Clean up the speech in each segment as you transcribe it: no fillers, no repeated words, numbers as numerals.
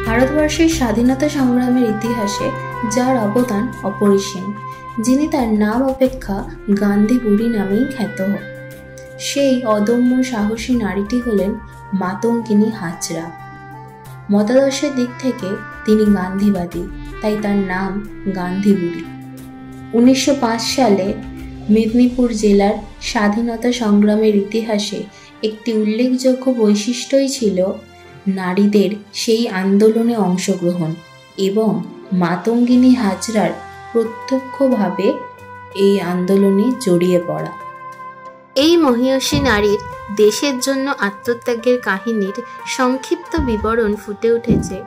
ভারতবর্ষের স্বাধীনতা সংগ্রামের ইতিহাসে যার অবদান অপরিসীম, যিনি তার নাম অপেক্ষা গান্ধী বুড়ি নামেই খ্যাত। সেই অদম্য সাহসী নারীটি হলেন মাতঙ্গিনী হাজরা। মতাদর্শের দিক থেকে তিনি গান্ধীবাদী, তাই তার নাম গান্ধী বুড়ি। 1905 সালে মেদিনীপুর জেলার স্বাধীনতা সংগ্রামের ইতিহাসে একটি উল্লেখযোগ্য বৈশিষ্ট্যই ছিল নারীদের সেই আন্দোলনে অংশগ্রহণ এবং মাতঙ্গিনী হাজরার প্রত্যক্ষভাবে এই আন্দোলনে জড়িয়ে পড়া। এই মহীয়সী নারীর দেশের জন্য আত্মত্যাগের কাহিনীর সংক্ষিপ্ত বিবরণ ফুটে উঠেছে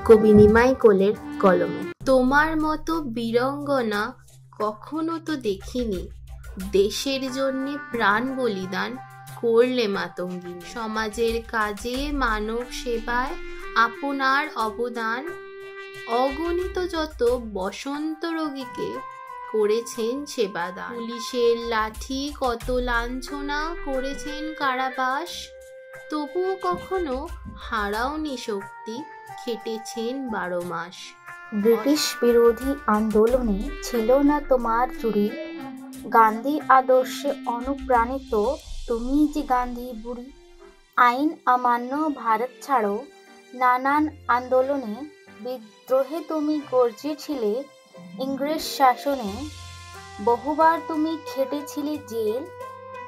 কবি নিমাই কোলের কলমে। তোমার মতো বীরাঙ্গনা কখনো তো দেখিনি, দেশের জন্য প্রাণ বলিদান করলে মাতঙ্গিনী। সমাজের কাজে মানব সেবায় আপনার অবদান অগণিত, যত বসন্ত রোগীকে করেছেন সেবাদান। পুলিশের লাঠি কত লাঞ্ছনা, করেছেন কারাবাস, তবুও কখনো হারাওনি শক্তি, খেটেছেন 12 মাস। ব্রিটিশ বিরোধী আন্দোলনে ছিল না তোমার চুরি, গান্ধী আদর্শে অনুপ্রাণিত তুমি যে গান্ধী বুড়ি। আইন অমান্য, ভারত ছাড়ো, নানান আন্দোলনে বিদ্রোহে তুমি গর্জেছিলে ইংরেজ শাসনে। বহুবার তুমি খেটেছিলে জেল,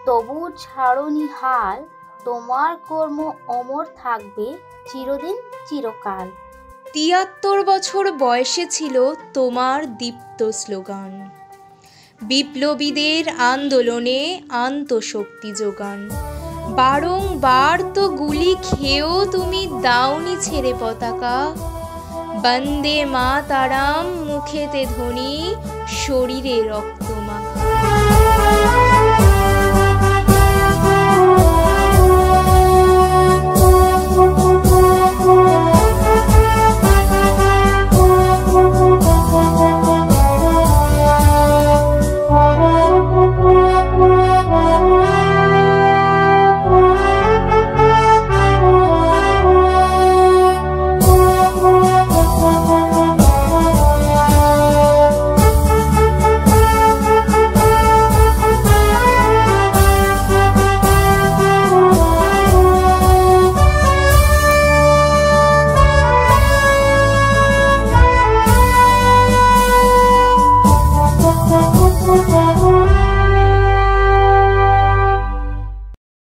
তবু ছাড়োনি হাল, তোমার কর্ম অমর থাকবে চিরদিন চিরকাল। 73 বছর বয়সে ছিল তোমার দীপ্ত স্লোগান, বিপ্লবীদের আন্দোলনে আন্তঃশক্তি যোগান। বারংবার তো গুলি খেয়েও তুমি দাওনি ছেড়ে পতাকা, বন্দে মাতারাম মুখেতে ধ্বনি, শরীরে রক্ত